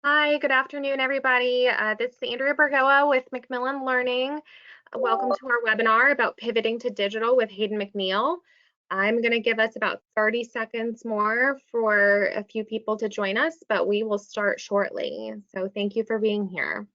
Hi, good afternoon, everybody. This is Andrea Bergoa with Macmillan Learning. Welcome to our webinar about pivoting to digital with Hayden McNeil. I'm going to give us about 30 seconds more for a few people to join us, but we will start shortly. So thank you for being here.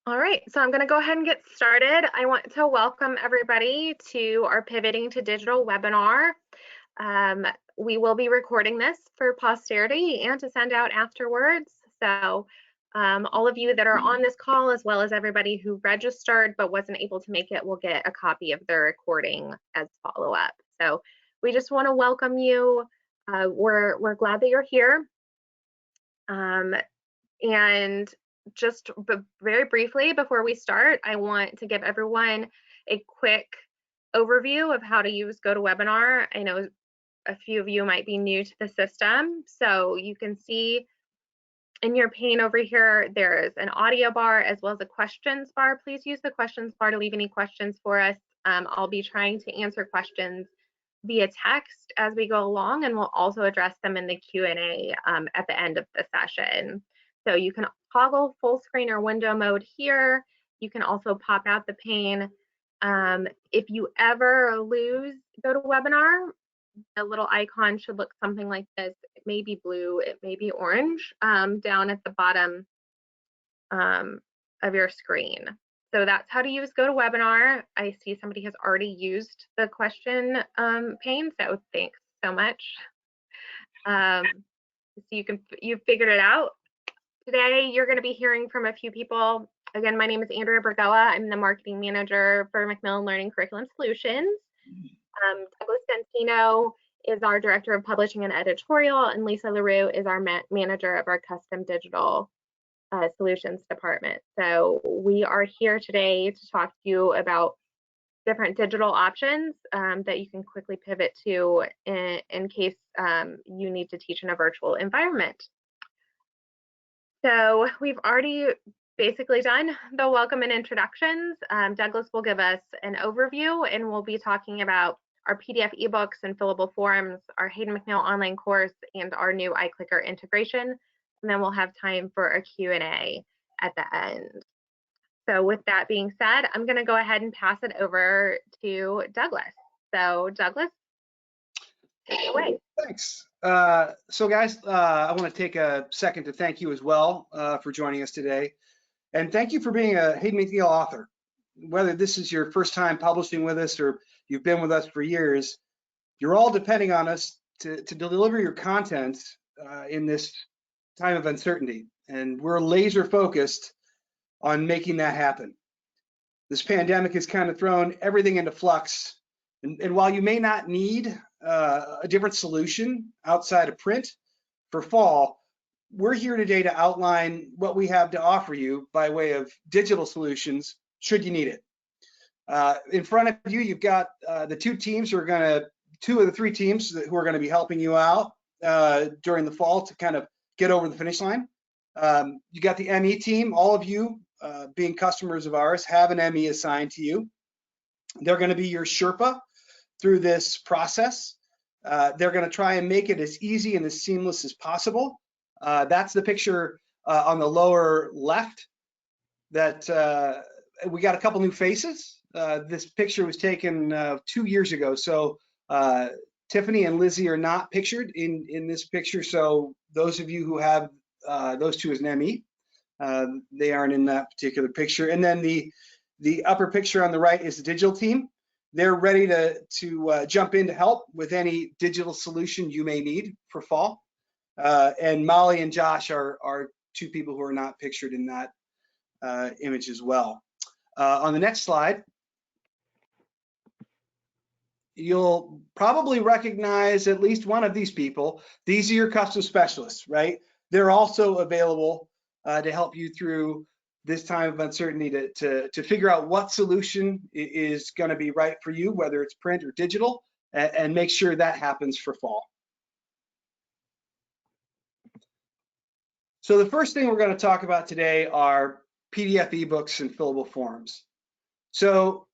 All right, so I'm going to go ahead and get started. I want to welcome everybody to our Pivoting to Digital webinar. We will be recording this for posterity and to send out afterwards. So all of you that are on this call, as well as everybody who registered but wasn't able to make it, will get a copy of the recording as follow-up. So we just want to welcome you. We're glad that you're here. And just very briefly before we start, I want to give everyone a quick overview of how to use GoToWebinar. I know a few of you might be new to the system, so you can see in your pane over here, there's an audio bar as well as a questions bar. Please use the questions bar to leave any questions for us. I'll be trying to answer questions via text as we go along, and we'll also address them in the Q&A at the end of the session. So you can toggle full screen or window mode here. You can also pop out the pane. If you ever lose GoToWebinar, the little icon should look something like this. It may be blue, it may be orange, down at the bottom of your screen. So that's how to use GoToWebinar. I see somebody has already used the question pane, so thanks so much. So you've figured it out. Today, you're going to be hearing from a few people. Again, my name is Andrea Bergoa. I'm the marketing manager for Macmillan Learning Curriculum Solutions. Douglas Santino is our director of publishing and editorial, and Lisa LaRue is our manager of our custom digital solutions department. So we are here today to talk to you about different digital options that you can quickly pivot to in case you need to teach in a virtual environment. So we've already basically done the welcome and introductions. Douglas will give us an overview, and we'll be talking about our PDF ebooks and fillable forms, our Hayden McNeil online course, and our new iClicker integration. And then we'll have time for a Q&A at the end. So with that being said, I'm going to go ahead and pass it over to Douglas. So Douglas, take it away. Thanks. So guys, I want to take a second to thank you as well for joining us today. And thank you for being a Hayden McNeil author. Whether this is your first time publishing with us or you've been with us for years, you're all depending on us to deliver your content in this time of uncertainty. And we're laser focused on making that happen. This pandemic has kind of thrown everything into flux. And while you may not need a different solution outside of print for fall, we're here today to outline what we have to offer you by way of digital solutions, should you need it. In front of you, you've got the two of the three teams who are going to be helping you out during the fall to kind of get over the finish line. You got the ME team. All of you, being customers of ours, have an ME assigned to you. They're going to be your Sherpa through this process. They're going to try and make it as easy and as seamless as possible. That's the picture on the lower left. That we got a couple new faces. This picture was taken 2 years ago, so Tiffany and Lizzie are not pictured in this picture. So those of you who have those two as an ME, they aren't in that particular picture. And then the upper picture on the right is the digital team. They're ready to jump in to help with any digital solution you may need for fall. And Molly and Josh are two people who are not pictured in that image as well. On the next slide, you'll probably recognize at least one of these people. These are your custom specialists, right? They're also available to help you through this time of uncertainty to figure out what solution is going to be right for you, whether it's print or digital, and make sure that happens for fall. So the first thing we're going to talk about today are PDF ebooks and fillable forms. So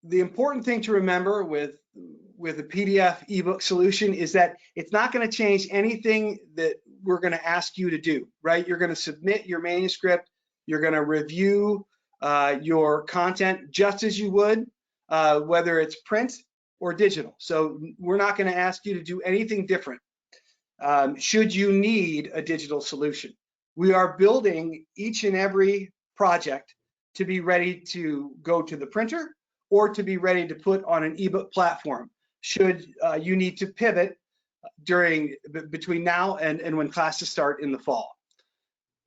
the important thing to remember with a PDF ebook solution is that it's not going to change anything that we're going to ask you to do, right? You're going to submit your manuscript, you're going to review your content just as you would, whether it's print or digital. So we're not going to ask you to do anything different. Should you need a digital solution, we are building each and every project to be ready to go to the printer or to be ready to put on an ebook platform should you need to pivot between now and when classes start in the fall.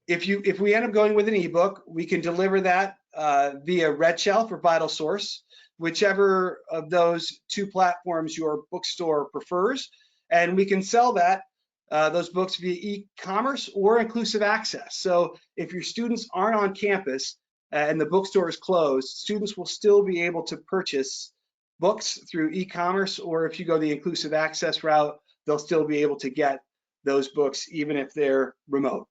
If we end up going with an ebook, we can deliver that via RedShelf or VitalSource, whichever of those two platforms your bookstore prefers, and we can sell those books via e-commerce or inclusive access. So if your students aren't on campus and the bookstore is closed, students will still be able to purchase books through e-commerce, or if you go the inclusive access route, they'll still be able to get those books even if they're remote.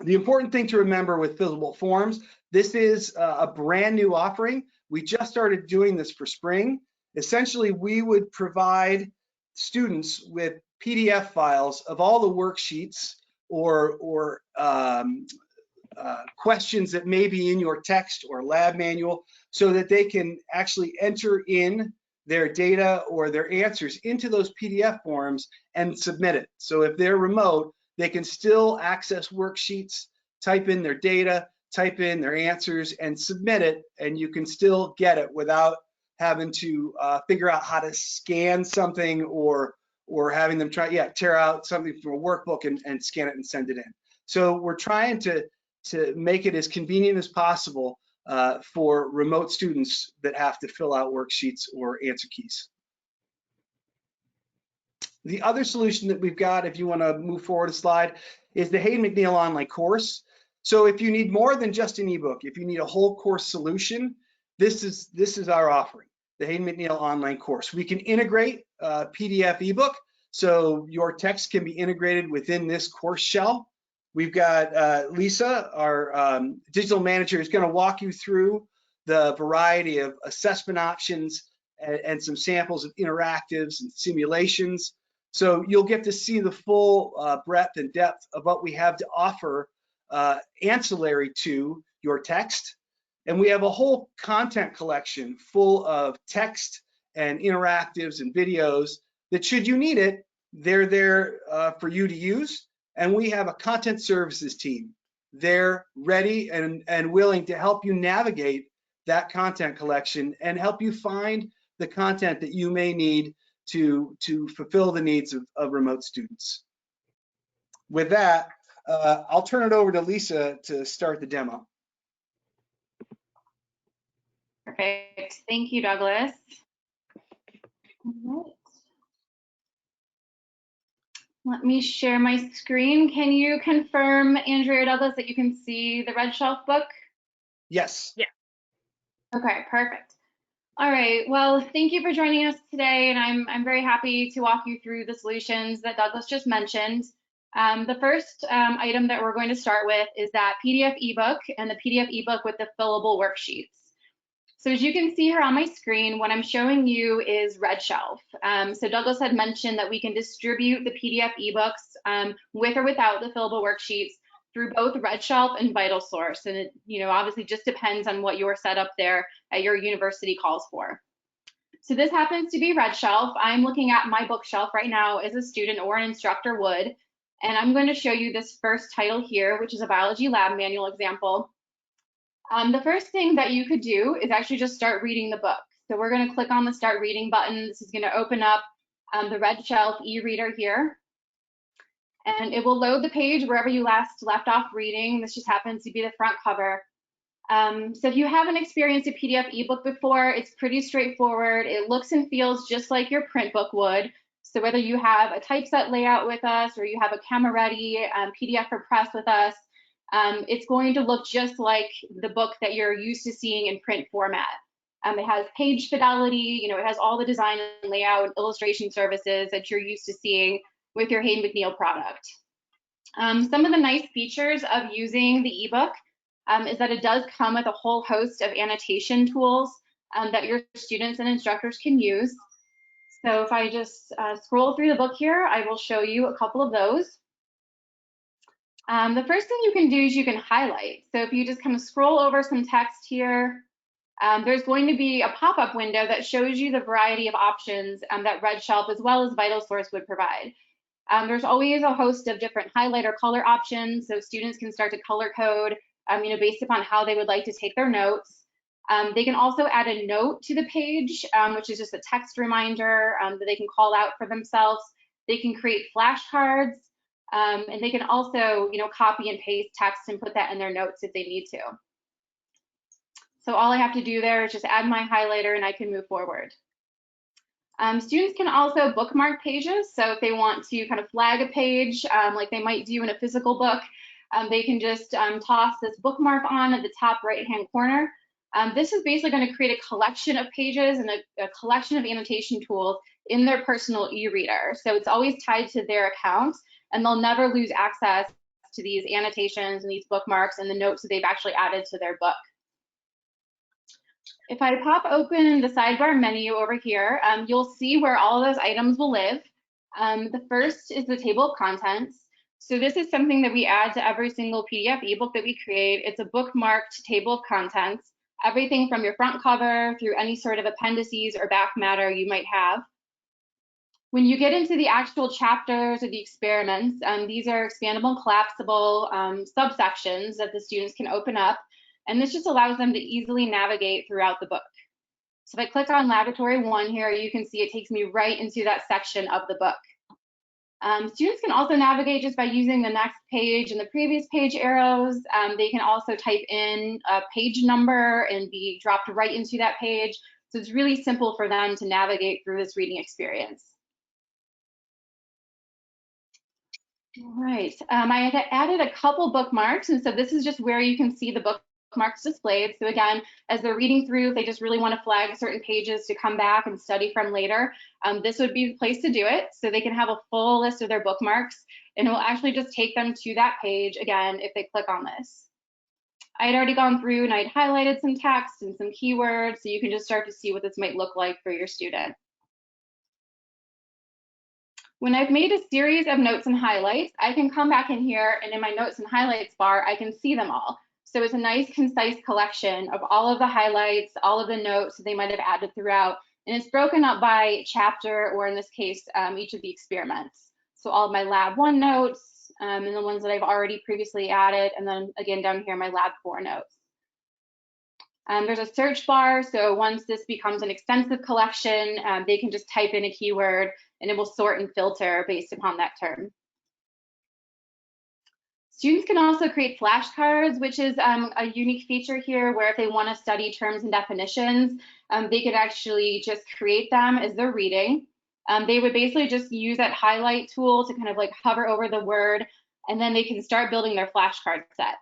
The important thing to remember with fillable forms, this is a brand new offering. We just started doing this for spring. Essentially, we would provide students with PDF files of all the worksheets or questions that may be in your text or lab manual so that they can actually enter in their data or their answers into those PDF forms and submit it. So if they're remote, they can still access worksheets, type in their data, type in their answers and submit it, and you can still get it without having to figure out how to scan something or having them tear out something from a workbook and scan it and send it in. So we're trying to make it as convenient as possible for remote students that have to fill out worksheets or answer keys. The other solution that we've got, if you want to move forward a slide, is the Hayden McNeil online course. So if you need more than just an ebook, if you need a whole course solution, this is our offering, the Hayden McNeil online course. We can integrate PDF ebook, so your text can be integrated within this course shell. We've got Lisa, our digital manager, is going to walk you through the variety of assessment options and some samples of interactives and simulations. So you'll get to see the full breadth and depth of what we have to offer ancillary to your text. And we have a whole content collection full of text and interactives and videos that, should you need it, they're there for you to use. And we have a content services team. They're ready and willing to help you navigate that content collection and help you find the content that you may need to fulfill the needs of remote students. With that, I'll turn it over to Lisa to start the demo. Perfect. Thank you, Douglas. All right. Let me share my screen. Can you confirm, Andrea or Douglas, that you can see the Red Shelf book? Yes. Yeah. Okay, perfect. All right. Well, thank you for joining us today, and I'm very happy to walk you through the solutions that Douglas just mentioned. The first item that we're going to start with is that PDF ebook and the PDF ebook with the fillable worksheets. So as you can see here on my screen, what I'm showing you is Red Shelf. So Douglas had mentioned that we can distribute the PDF ebooks with or without the fillable worksheets through both Red Shelf and VitalSource. And it, obviously just depends on what your setup there at your university calls for. So this happens to be Red Shelf. I'm looking at my bookshelf right now as a student or an instructor would. And I'm going to show you this first title here, which is a biology lab manual example. The first thing that you could do is actually just start reading the book. So we're going to click on the Start Reading button. This is going to open up the Red Shelf e-reader here. And it will load the page wherever you last left off reading. This just happens to be the front cover. So if you haven't experienced a PDF ebook before, it's pretty straightforward. It looks and feels just like your print book would. So whether you have a typeset layout with us or you have a camera ready PDF for press with us, it's going to look just like the book that you're used to seeing in print format. It has page fidelity, it has all the design and layout and illustration services that you're used to seeing with your Hayden McNeil product. Some of the nice features of using the ebook is that it does come with a whole host of annotation tools that your students and instructors can use. So if I just scroll through the book here, I will show you a couple of those. The first thing you can do is you can highlight. So if you just kind of scroll over some text here, there's going to be a pop-up window that shows you the variety of options that Red Shelf as well as VitalSource would provide. There's always a host of different highlight or color options, so students can start to color code, based upon how they would like to take their notes. They can also add a note to the page, which is just a text reminder that they can call out for themselves. They can create flashcards, and they can also, copy and paste text and put that in their notes if they need to. So all I have to do there is just add my highlighter and I can move forward. Students can also bookmark pages. So if they want to kind of flag a page like they might do in a physical book, they can just toss this bookmark on at the top right-hand corner. This is basically going to create a collection of pages and a collection of annotation tools in their personal e-reader. So it's always tied to their account and they'll never lose access to these annotations and these bookmarks and the notes that they've actually added to their book. If I pop open the sidebar menu over here, you'll see where all of those items will live. The first is the table of contents. So this is something that we add to every single PDF ebook that we create. It's a bookmarked table of contents, everything from your front cover through any sort of appendices or back matter you might have. When you get into the actual chapters or the experiments, these are expandable and collapsible subsections that the students can open up. And this just allows them to easily navigate throughout the book. So if I click on Laboratory 1 here, you can see it takes me right into that section of the book. Students can also navigate just by using the next page and the previous page arrows. They can also type in a page number and be dropped right into that page. So it's really simple for them to navigate through this reading experience. All right, I had added a couple bookmarks, and so this is just where you can see the bookmarks displayed. So again, as they're reading through, if they just really want to flag certain pages to come back and study from later, this would be the place to do it. So they can have a full list of their bookmarks, and it will actually just take them to that page again if they click on this. I had already gone through and I'd highlighted some text and some keywords, so you can just start to see what this might look like for your student. When I've made a series of notes and highlights, I can come back in here and in my notes and highlights bar, I can see them all. So it's a nice, concise collection of all of the highlights, all of the notes that they might have added throughout. And it's broken up by chapter, or in this case, each of the experiments. So all of my Lab 1 notes and the ones that I've already previously added. And then again, down here, my Lab 4 notes. There's a search bar, so once this becomes an extensive collection, they can just type in a keyword and it will sort and filter based upon that term. Students can also create flashcards, which is a unique feature here where if they want to study terms and definitions, they could actually just create them as they're reading. They would basically just use that highlight tool to kind of like hover over the word, and then they can start building their flashcard set.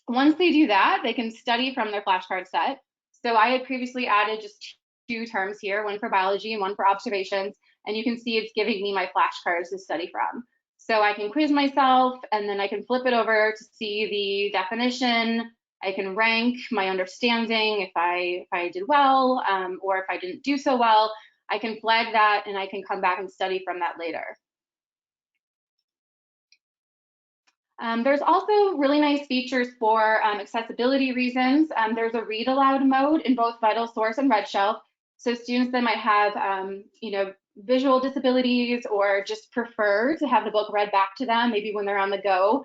Once they do that, they can study from their flashcard set. So I had previously added just 2 terms here, one for biology and one for observations, and you can see it's giving me my flashcards to study from. So I can quiz myself, and then I can flip it over to see the definition. I can rank my understanding if I did well, or if I didn't do so well. I can flag that, and I can come back and study from that later. There's also really nice features for accessibility reasons. There's a read aloud mode in both VitalSource and Red Shelf. So students that might have, visual disabilities or just prefer to have the book read back to them, maybe when they're on the go,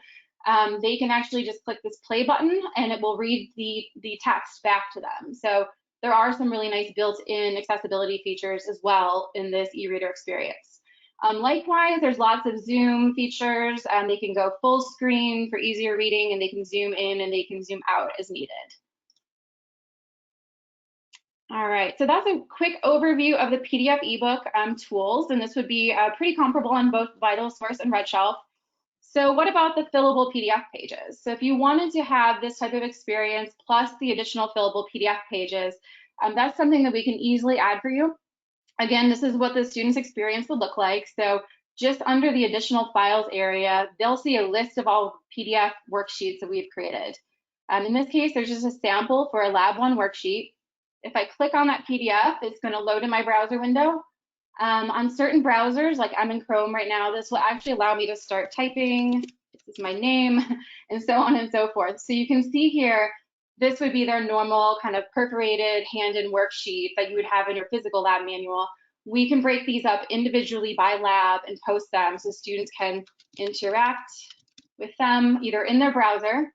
they can actually just click this play button and it will read the text back to them. So there are some really nice built-in accessibility features as well in this e-reader experience. Likewise, there's lots of zoom features. They can go full screen for easier reading, and they can zoom in and they can zoom out as needed. All right, so that's a quick overview of the PDF ebook tools, and this would be pretty comparable on both VitalSource and RedShelf. So what about the fillable PDF pages? So if you wanted to have this type of experience plus the additional fillable PDF pages, that's something that we can easily add for you. Again, this is what the student's experience would look like. So just under the additional files area, they'll see a list of all PDF worksheets that we've created. In this case, there's just a sample for a Lab 1 worksheet. If I click on that PDF, it's going to load in my browser window. On certain browsers, like I'm in Chrome right now, this will actually allow me to start typing. This is my name, and so on and so forth. So you can see here, this would be their normal kind of perforated hand-in worksheet that you would have in your physical lab manual. We can break these up individually by lab and post them so students can interact with them either in their browser,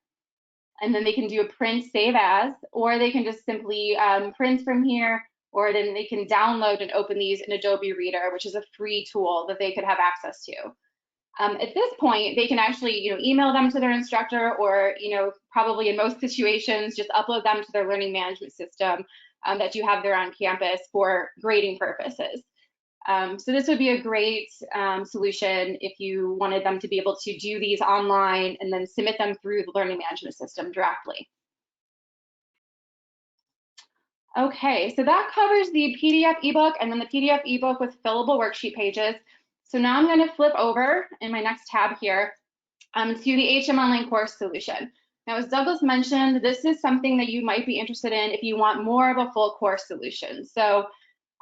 and then they can do a print save as, or they can just simply print from here, or then they can download and open these in Adobe Reader, which is a free tool that they could have access to. At this point, they can actually, email them to their instructor, or, probably in most situations, just upload them to their learning management system that you have there on campus for grading purposes. So this would be a great solution if you wanted them to be able to do these online and then submit them through the learning management system directly. Okay, so that covers the PDF ebook and then the PDF ebook with fillable worksheet pages. So now I'm going to flip over in my next tab here to the HM Online course solution. Now, as Douglas mentioned, this is something that you might be interested in if you want more of a full course solution. So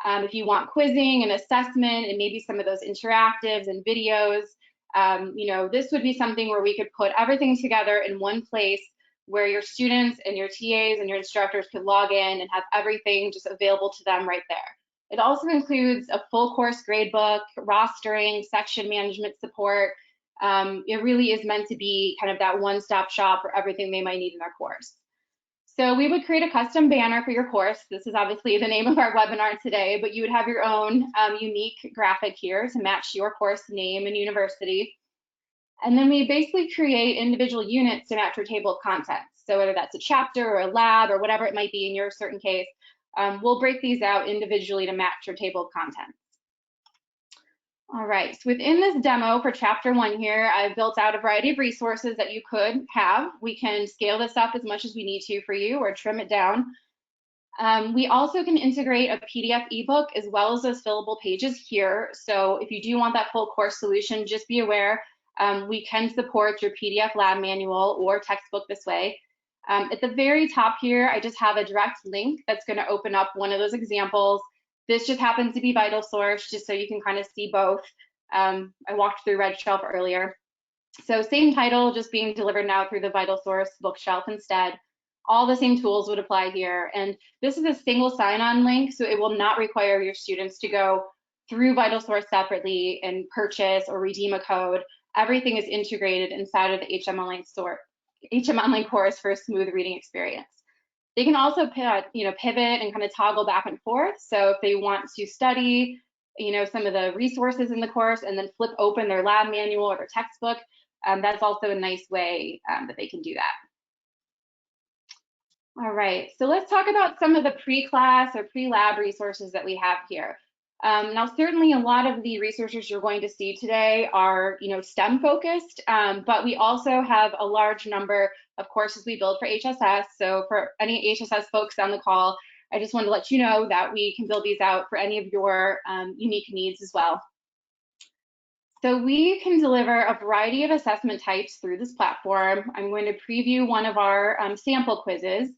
if you want quizzing and assessment and maybe some of those interactives and videos, this would be something where we could put everything together in one place where your students and your TAs and your instructors could log in and have everything just available to them right there. It also includes a full course gradebook, rostering, section management support. It really is meant to be kind of that one-stop shop for everything they might need in their course. So we would create a custom banner for your course. This is obviously the name of our webinar today, but you would have your own unique graphic here to match your course name and university. And then we basically create individual units to match your table of contents. So whether that's a chapter or a lab or whatever it might be in your certain case, we'll break these out individually to match your table of contents. All right, so within this demo for chapter 1 here, I've built out a variety of resources that you could have. We can scale this up as much as we need to for you or trim it down. We also can integrate a PDF ebook as well as those fillable pages here. So if you do want that full course solution, just be aware we can support your PDF lab manual or textbook this way. At the very top here, I just have a direct link that's going to open up one of those examples. This just happens to be VitalSource, just so you can kind of see both. I walked through RedShelf earlier. So same title, just being delivered now through the VitalSource bookshelf instead. All the same tools would apply here. And this is a single sign-on link, so it will not require your students to go through VitalSource separately and purchase or redeem a code. Everything is integrated inside of the HM Online course for a smooth reading experience. They can also pivot and kind of toggle back and forth. So if they want to study, some of the resources in the course and then flip open their lab manual or their textbook, that's also a nice way that they can do that. All right, so let's talk about some of the pre-class or pre-lab resources that we have here. Now, certainly a lot of the resources you're going to see today are, STEM focused, but we also have a large number of courses we build for HSS. So for any HSS folks on the call, I just want to let you know that we can build these out for any of your unique needs as well. So we can deliver a variety of assessment types through this platform. I'm going to preview one of our sample quizzes.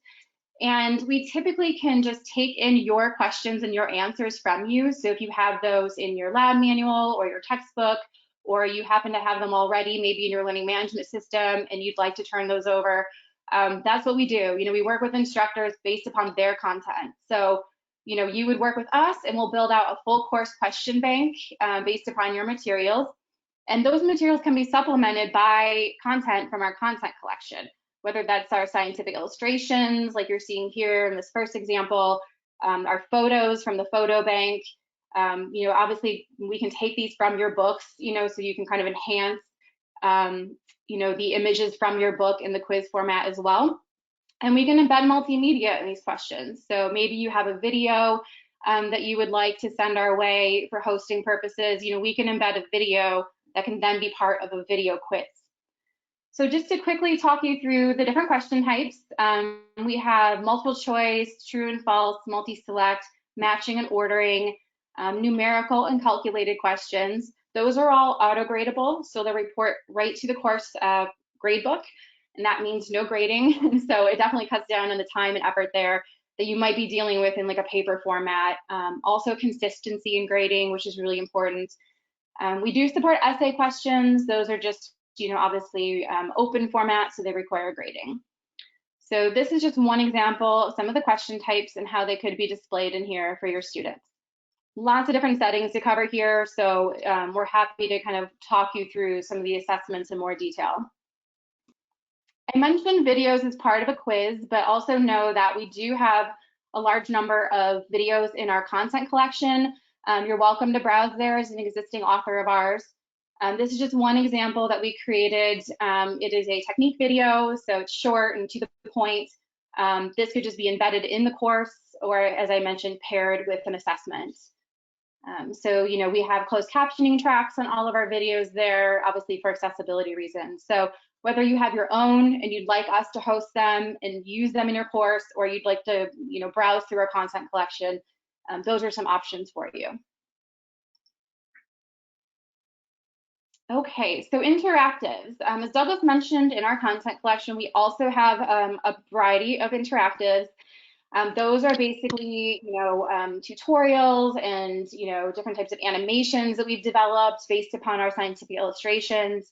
And we typically can just take in your questions and your answers from you. So if you have those in your lab manual or your textbook, or you happen to have them already, maybe in your learning management system, and you'd like to turn those over, that's what we do. We work with instructors based upon their content. So, you would work with us and we'll build out a full course question bank based upon your materials. And those materials can be supplemented by content from our content collection, whether that's our scientific illustrations, like you're seeing here in this first example, our photos from the photo bank. Obviously we can take these from your books, so you can kind of enhance, the images from your book in the quiz format as well. And we can embed multimedia in these questions. So maybe you have a video that you would like to send our way for hosting purposes. We can embed a video that can then be part of a video quiz. So just to quickly talk you through the different question types, we have multiple choice, true and false, multi-select, matching and ordering, numerical and calculated questions. Those are all auto-gradable, so they'll report right to the course gradebook, and that means no grading. And so it definitely cuts down on the time and effort there that you might be dealing with in like a paper format. Also consistency in grading, which is really important. We do support essay questions. Those are just, obviously open format, so they require grading. So this is just one example of some of the question types and how they could be displayed in here for your students. Lots of different settings to cover here, so we're happy to kind of talk you through some of the assessments in more detail. I mentioned videos as part of a quiz, but also know that we do have a large number of videos in our content collection. You're welcome to browse there as an existing author of ours. This is just one example that we created. It is a technique video, so it's short and to the point. This could just be embedded in the course, or as I mentioned, paired with an assessment. So, we have closed captioning tracks on all of our videos there, obviously for accessibility reasons. So whether you have your own and you'd like us to host them and use them in your course, or you'd like to, browse through our content collection, those are some options for you. Okay, so interactives. As Douglas mentioned, in our content collection, we also have a variety of interactives. Those are basically, tutorials and, different types of animations that we've developed based upon our scientific illustrations.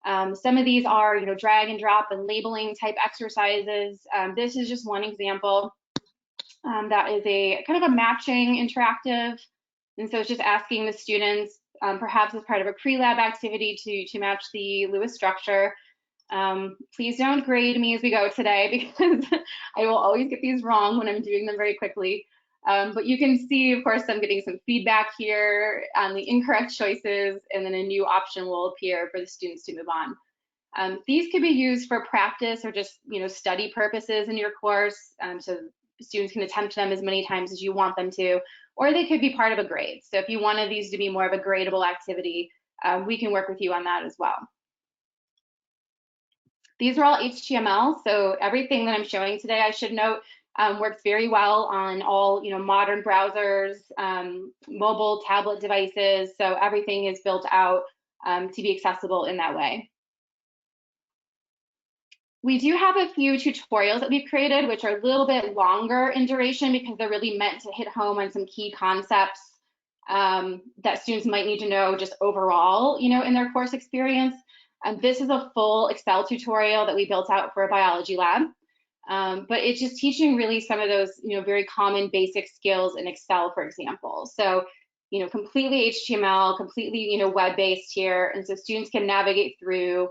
Some of these are, drag and drop and labeling type exercises. This is just one example. That is a kind of a matching interactive. And so it's just asking the students, perhaps as part of a pre-lab activity to match the Lewis structure. Please don't grade me as we go today, because I will always get these wrong when I'm doing them very quickly. But you can see, of course, I'm getting some feedback here on the incorrect choices, and then a new option will appear for the students to move on. These could be used for practice or just, study purposes in your course, so students can attempt them as many times as you want them to, or they could be part of a grade. So if you wanted these to be more of a gradable activity, we can work with you on that as well. These are all HTML, so everything that I'm showing today, I should note, works very well on all modern browsers, mobile, tablet devices. So everything is built out to be accessible in that way. We do have a few tutorials that we've created, which are a little bit longer in duration because they're really meant to hit home on some key concepts that students might need to know just overall, in their course experience. This is a full Excel tutorial that we built out for a biology lab, but it's just teaching really some of those, very common basic skills in Excel, for example. So, completely HTML, completely, web-based here, and so students can navigate through,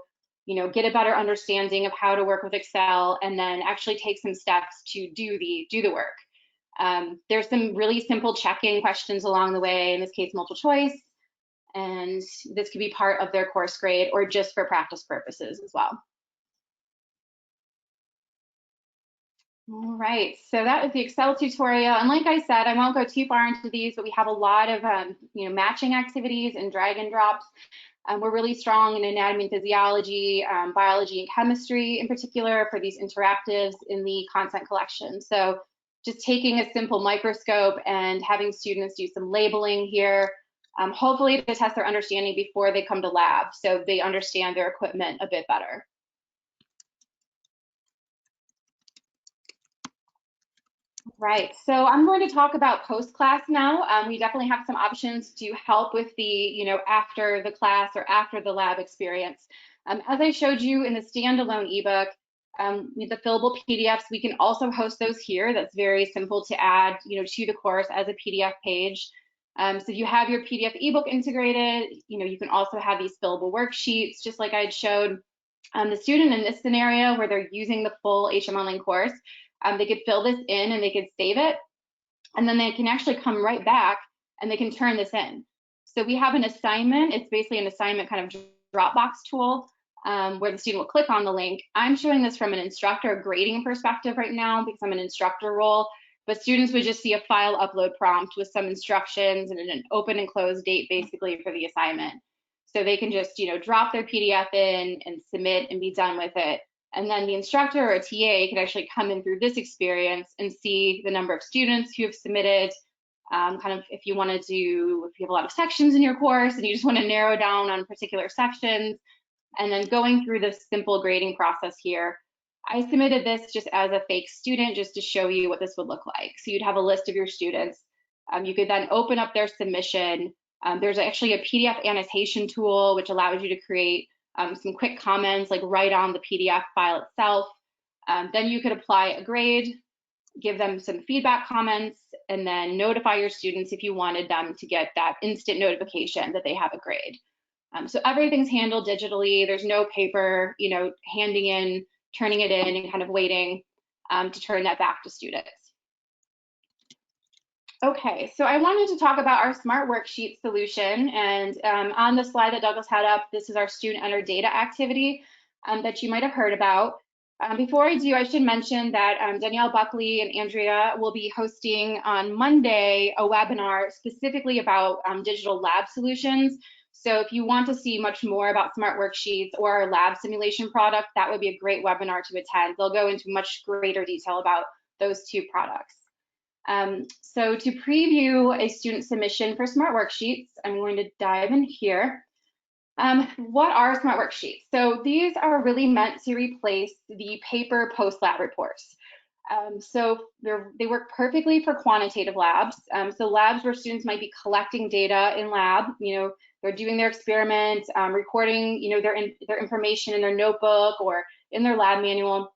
get a better understanding of how to work with Excel, and then actually take some steps to do the work. There's some really simple check-in questions along the way, in this case, multiple choice. And this could be part of their course grade or just for practice purposes as well. All right, so that was the Excel tutorial. And like I said, I won't go too far into these, but we have a lot of matching activities and drag and drops. We're really strong in anatomy and physiology, biology and chemistry in particular for these interactives in the content collection. So just taking a simple microscope and having students do some labeling here, hopefully to test their understanding before they come to lab, so they understand their equipment a bit better. Right, so I'm going to talk about post-class now. We definitely have some options to help with the, after the class or after the lab experience. As I showed you in the standalone ebook, the fillable PDFs, we can also host those here. That's very simple to add, to the course as a PDF page. So if you have your PDF ebook integrated, you can also have these fillable worksheets, just like I showed the student in this scenario where they're using the full HMLing course. They could fill this in and they could save it, and then they can actually come right back and they can turn this in. So we have an assignment. It's basically an assignment kind of Dropbox tool where the student will click on the link. I'm showing this from an instructor grading perspective right now because I'm an instructor role, but students would just see a file upload prompt with some instructions and an open and close date basically for the assignment. So they can just, drop their PDF in and submit and be done with it. And then the instructor or a TA can actually come in through this experience and see the number of students who have submitted, kind of if you have a lot of sections in your course and you just want to narrow down on particular sections, and then going through this simple grading process here. I submitted this just as a fake student just to show you what this would look like. So you'd have a list of your students. You could then open up their submission. There's actually a PDF annotation tool which allows you to create some quick comments like right on the PDF file itself. Then you could apply a grade, give them some feedback comments, and then notify your students if you wanted them to get that instant notification that they have a grade. So everything's handled digitally. There's no paper, handing in, turning it in, and kind of waiting to turn that back to students. Okay, so I wanted to talk about our Smart Worksheet solution. And on the slide that Douglas had up, this is our student entered data activity that you might have heard about. Before I do, I should mention that Danielle Buckley and Andrea will be hosting on Monday a webinar specifically about digital lab solutions. So if you want to see much more about Smart Worksheets or our lab simulation product, that would be a great webinar to attend. They'll go into much greater detail about those two products. So to preview a student submission for Smart Worksheets, I'm going to dive in here. What are Smart Worksheets? So these are really meant to replace the paper post-lab reports. So they work perfectly for quantitative labs. So labs where students might be collecting data in lab, they're doing their experiment, recording, their information in their notebook or in their lab manual,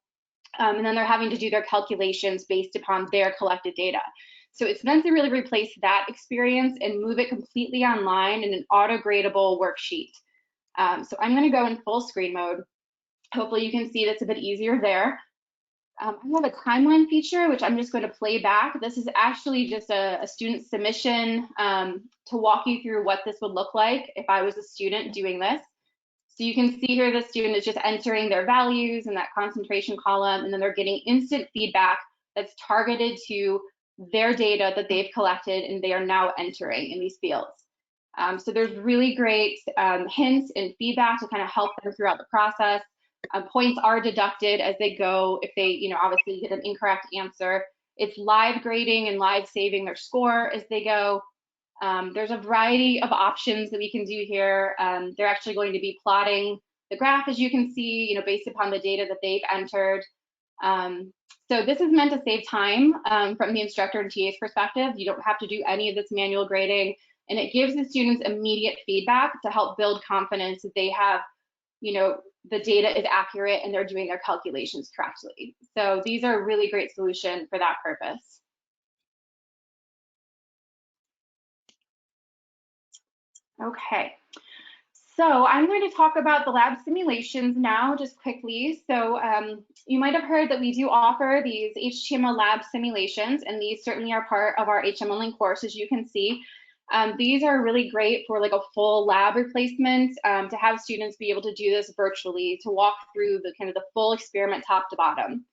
and then they're having to do their calculations based upon their collected data. So it's meant to really replace that experience and move it completely online in an auto-gradable worksheet. So I'm going to go in full screen mode. Hopefully you can see that's a bit easier there. I have a timeline feature, which I'm just going to play back. This is actually just a student submission to walk you through what this would look like if I was a student doing this. So you can see here the student is just entering their values in that concentration column, and then they're getting instant feedback that's targeted to their data that they've collected and they are now entering in these fields. So there's really great hints and feedback to kind of help them throughout the process. Points are deducted as they go if they, obviously get an incorrect answer. It's live grading and live saving their score as they go. There's a variety of options that we can do here. They're actually going to be plotting the graph, as you can see, based upon the data that they've entered. So this is meant to save time from the instructor and TA's perspective. You don't have to do any of this manual grading, and it gives the students immediate feedback to help build confidence that they have, the data is accurate and they're doing their calculations correctly. So these are a really great solution for that purpose. Okay, so I'm going to talk about the lab simulations now, just quickly. So you might have heard that we do offer these HTML lab simulations, and these certainly are part of our HTML Link course, as you can see. These are really great for like a full lab replacement, to have students be able to do this virtually, to walk through the kind of the full experiment top to bottom.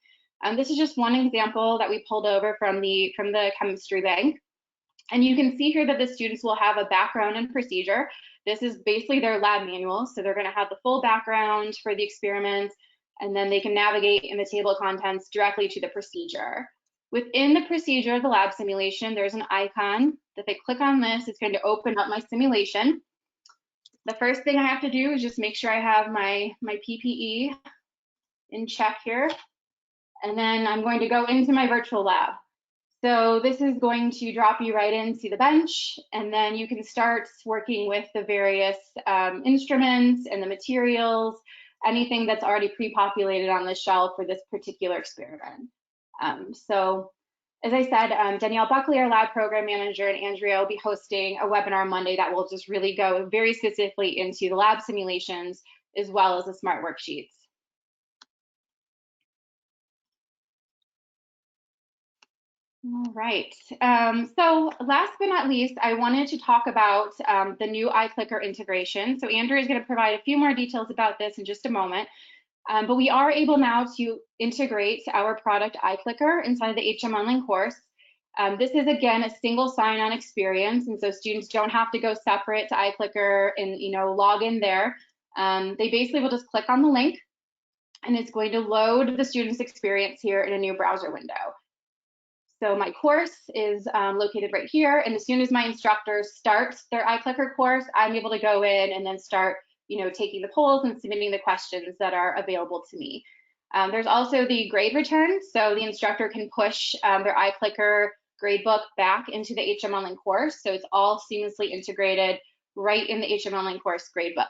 This is just one example that we pulled over from the chemistry bank. And you can see here that the students will have a background and procedure. This is basically their lab manual. So they're going to have the full background for the experiment, and then they can navigate in the table of contents directly to the procedure. Within the procedure of the lab simulation, there's an icon that they click on this. It's going to open up my simulation. The first thing I have to do is just make sure I have my PPE in check here. And then I'm going to go into my virtual lab. So this is going to drop you right into the bench, and then you can start working with the various instruments and the materials, anything that's already pre-populated on the shelf for this particular experiment. So as I said, Danielle Buckley, our lab program manager, and Andrea will be hosting a webinar Monday that will just really go very specifically into the lab simulations as well as the Smart Worksheets. All right. So last but not least, I wanted to talk about the new iClicker integration. So Andrea is going to provide a few more details about this in just a moment. But we are able now to integrate our product iClicker inside the HM Online course. This is, again, a single sign-on experience, and so students don't have to go separate to iClicker and log in there. They basically will just click on the link, and it's going to load the student's experience here in a new browser window. So my course is located right here, and as soon as my instructor starts their iClicker course, I'm able to go in and then start taking the polls and submitting the questions that are available to me. There's also the grade return, so the instructor can push their iClicker gradebook back into the HM Online course, so it's all seamlessly integrated right in the HM Online course gradebook.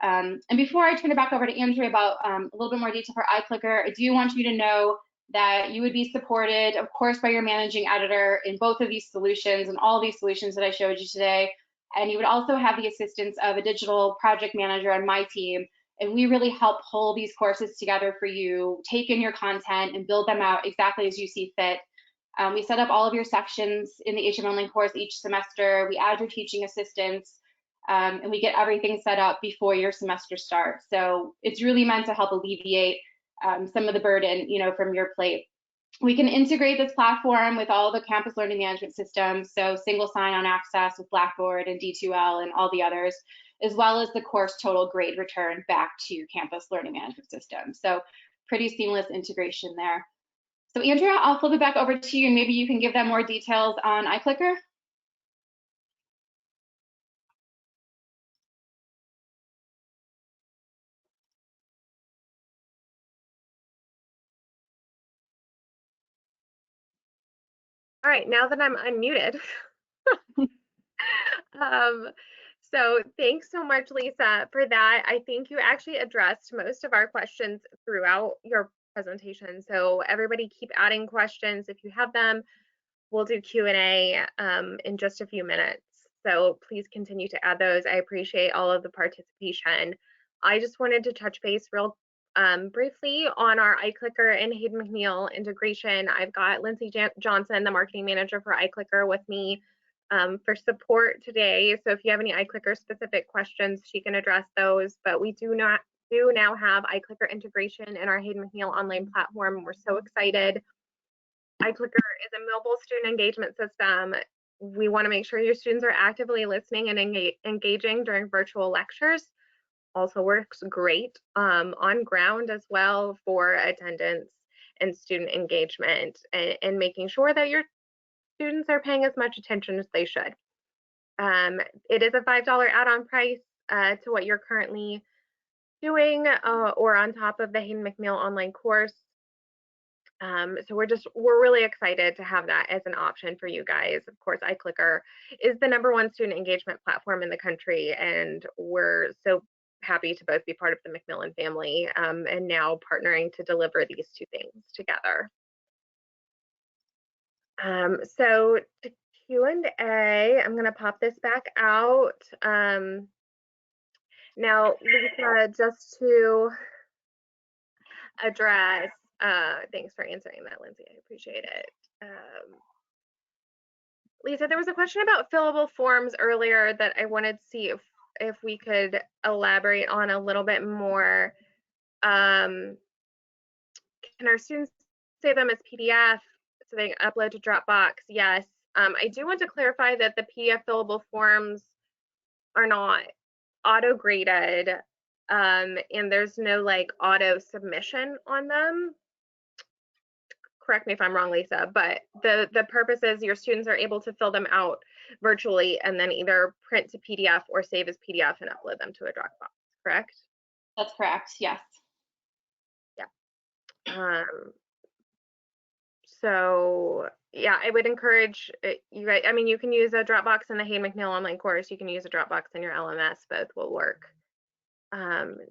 And before I turn it back over to Andrea about a little bit more detail for iClicker, I do want you to know that you would be supported, of course, by your managing editor in both of these solutions and all these solutions that I showed you today. And you would also have the assistance of a digital project manager on my team. And we really help pull these courses together for you, take in your content and build them out exactly as you see fit. We set up all of your sections in the HM Online course each semester. We add your teaching assistants, and we get everything set up before your semester starts. So it's really meant to help alleviate some of the burden, from your plate. We can integrate this platform with all the campus learning management systems, so single sign-on access with Blackboard and D2L and all the others, as well as the course total grade return back to campus learning management system. So pretty seamless integration there. So Andrea, I'll flip it back over to you, and maybe you can give them more details on iClicker. All right, now that I'm unmuted. So thanks so much, Lisa, for that. I think you actually addressed most of our questions throughout your presentation. So everybody keep adding questions if you have them. We'll do Q&A in just a few minutes. So please continue to add those. I appreciate all of the participation. I just wanted to touch base real briefly on our iClicker and Hayden McNeil integration. I've got Lindsay Johnson, the marketing manager for iClicker, with me for support today. So if you have any iClicker specific questions, she can address those. But we do now have iClicker integration in our Hayden McNeil online platform. We're so excited. iClicker is a mobile student engagement system. We want to make sure your students are actively listening and engaging during virtual lectures. Also works great on ground as well for attendance and student engagement, and making sure that your students are paying as much attention as they should. It is a $5 add-on price to what you're currently doing or on top of the Hayden McNeil online course. So we're really excited to have that as an option for you guys. Of course, iClicker is the #1 student engagement platform in the country, and we're so happy to both be part of the McMillan family and now partnering to deliver these two things together. So to Q&A, I'm going to pop this back out. Now, Lisa, just to address, thanks for answering that, Lindsay. I appreciate it. Lisa, there was a question about fillable forms earlier that I wanted to see if we could elaborate on a little bit more. Can our students save them as PDF so they can upload to Dropbox? Yes. I do want to clarify that the PDF fillable forms are not auto-graded, and there's no like auto submission on them. Correct me if I'm wrong, Lisa, but the purpose is your students are able to fill them out virtually and then either print to PDF or save as PDF and upload them to a Dropbox, correct? That's correct, yes. Yeah. So yeah, I would encourage you guys, I mean, you can use a Dropbox in the Hayden McNeil online course. You can use a Dropbox in your LMS. Both will work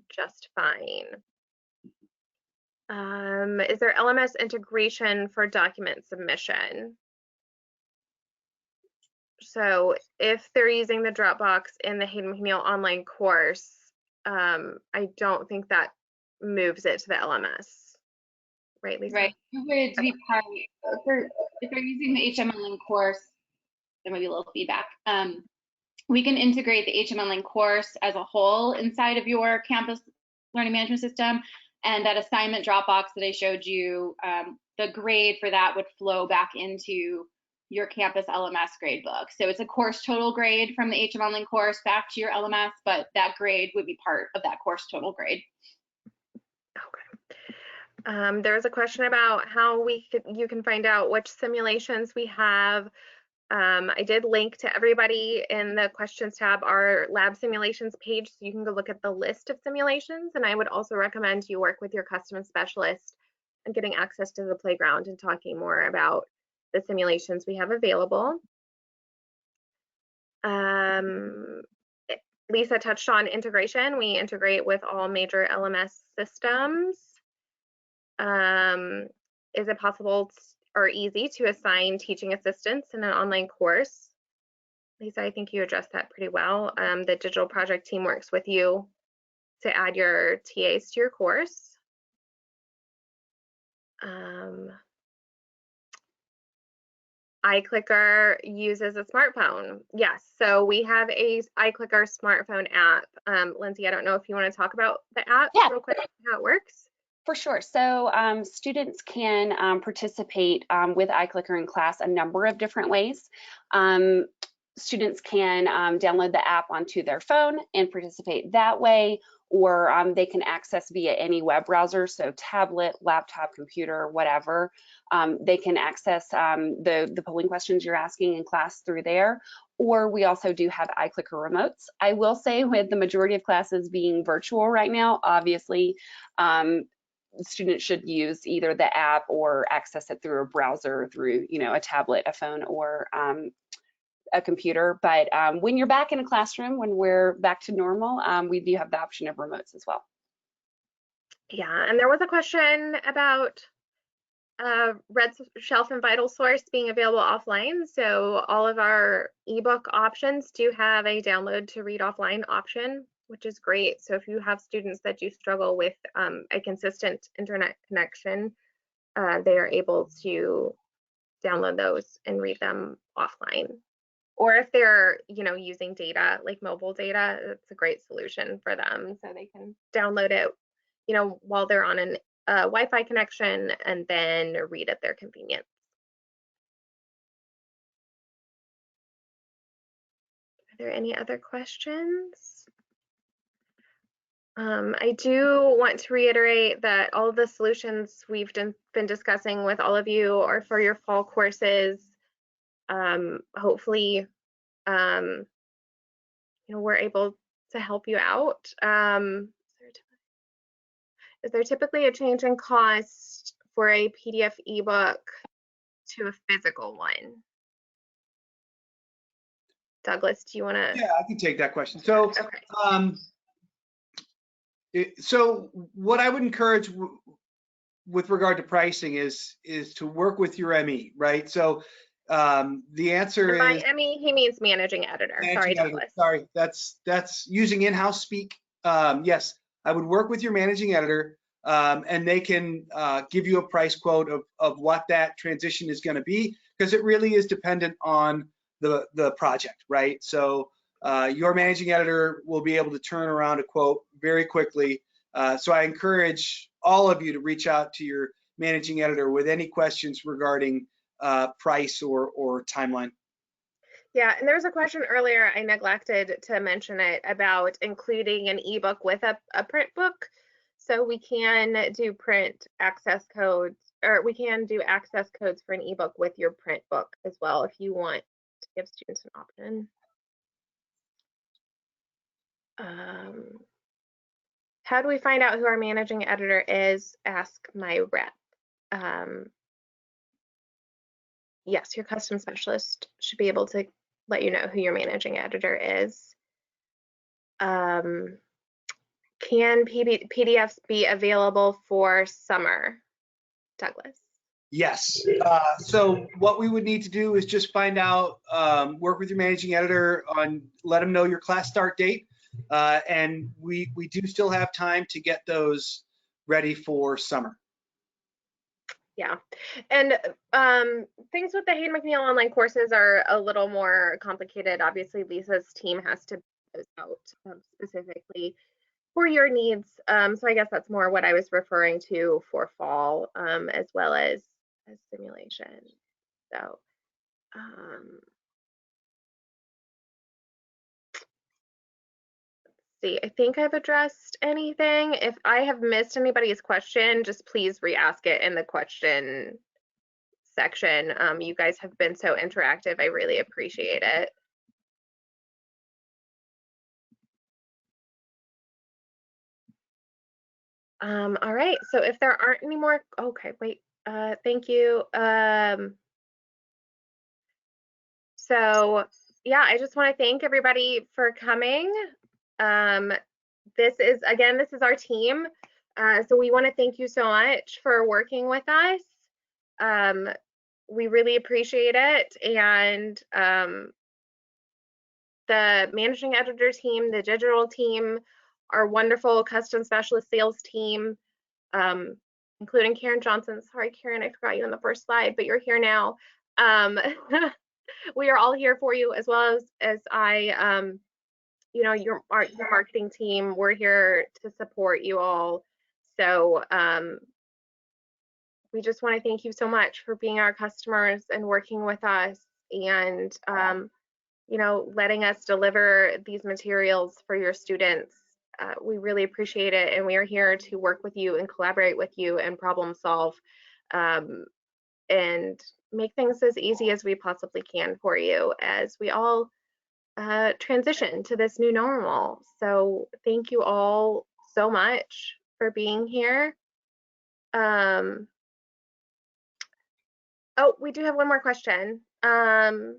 just fine. Is there LMS integration for document submission? So if they're using the Dropbox in the Hayden McNeil online course, I don't think that moves it to the LMS. right, Lisa? Right. It would be part, if they're using the HTML link course, there might be a little feedback. We can integrate the HTML link course as a whole inside of your campus learning management system. And that assignment Dropbox that I showed you, the grade for that would flow back into your campus LMS gradebook. So it's a course total grade from the HTML link course back to your LMS, but that grade would be part of that course total grade. Okay. There was a question about how you can find out which simulations we have. I did link to everybody in the questions tab our lab simulations page, so you can go look at the list of simulations. And I would also recommend you work with your custom specialist and getting access to the playground and talking more about the simulations we have available. Lisa touched on integration. We integrate with all major LMS systems. Is it possible or easy to assign teaching assistants in an online course? Lisa, I think you addressed that pretty well. The digital project team works with you to add your TAs to your course. iClicker uses a smartphone. Yes, so we have a iClicker smartphone app. Lindsay, I don't know if you want to talk about the app real quick, how it works. For sure. So students can participate with iClicker in class a number of different ways. Students can download the app onto their phone and participate that way, or they can access via any web browser, so tablet, laptop, computer, whatever. They can access the polling questions you're asking in class through there, or we also do have iClicker remotes. I will say, with the majority of classes being virtual right now, obviously, students should use either the app or access it through a browser, through a tablet, a phone, or a computer. But when you're back in a classroom, when we're back to normal, we do have the option of remotes as well. Yeah, and there was a question about Red Shelf and Vital Source being available offline. So all of our ebook options do have a download to read offline option, which is great. So if you have students that do struggle with a consistent internet connection, they are able to download those and read them offline. Or if they're, using data like mobile data, it's a great solution for them. So they can download it, while they're on a Wi-Fi connection and then read at their convenience. Are there any other questions? I do want to reiterate that all of the solutions we've been discussing with all of you are for your fall courses. Hopefully, we're able to help you out. Is there typically a change in cost for a PDF ebook to a physical one? Douglas, do you want to? Yeah, I can take that question. So, okay. So what I would encourage with regard to pricing is to work with your ME, right? So the answer by is, ME, he means managing editor. Sorry, Douglas. Sorry, that's using in-house speak. Yes, I would work with your managing editor, and they can give you a price quote of what that transition is going to be, because it really is dependent on the project, right? So your managing editor will be able to turn around a quote very quickly. So I encourage all of you to reach out to your managing editor with any questions regarding price or timeline. Yeah, and there was a question earlier, I neglected to mention it, about including an ebook with a print book. So we can do print access codes, or we can do access codes for an ebook with your print book as well, if you want to give students an option. How do we find out who our managing editor is? Ask my rep. Yes, your custom specialist should be able to let you know who your managing editor is. Can PDFs be available for summer, Douglas? Yes. So what we would need to do is just find out, work with your managing editor on, let them know your class start date. And we do still have time to get those ready for summer. Yeah, and things with the Hayden McNeil online courses are a little more complicated. Obviously, Lisa's team has to build those out specifically for your needs. So I guess that's more what I was referring to for fall, as well as simulation. So, see, I think I've addressed anything. If I have missed anybody's question, just please re-ask it in the question section. You guys have been so interactive. I really appreciate it. All right, so if there aren't any more, okay, wait, thank you. So yeah, I just want to thank everybody for coming. This is our team. So we want to thank you so much for working with us. We really appreciate it. And the managing editor team, the digital team, our wonderful custom specialist sales team, including Karen Johnson. Sorry, Karen, I forgot you on the first slide, but you're here now. We are all here for you, as well as I, you know, your marketing team. We're here to support you all. So we just want to thank you so much for being our customers and working with us, and you know, letting us deliver these materials for your students. We really appreciate it, and we are here to work with you and collaborate with you and problem solve, and make things as easy as we possibly can for you as we all transition to this new normal. So thank you all so much for being here. Oh, we do have one more question. Or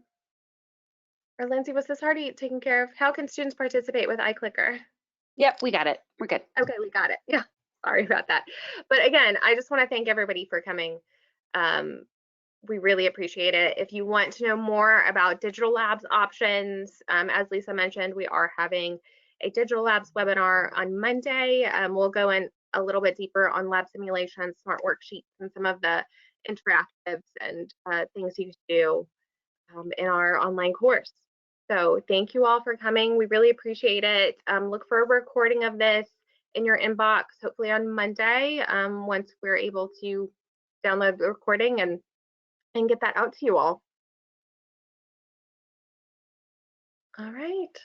Lindsay, was this already taken care of? How can students participate with iClicker? Yep, we got it. We're good. Okay, we got it. Yeah, sorry about that. But again, I just want to thank everybody for coming. We really appreciate it. If you want to know more about digital labs options, as Lisa mentioned, we are having a digital labs webinar on Monday. We'll go in a little bit deeper on lab simulations, smart worksheets, and some of the interactives and things you can do in our online course. So thank you all for coming. We really appreciate it. Look for a recording of this in your inbox, hopefully on Monday, once we're able to download the recording and get that out to you all. All right.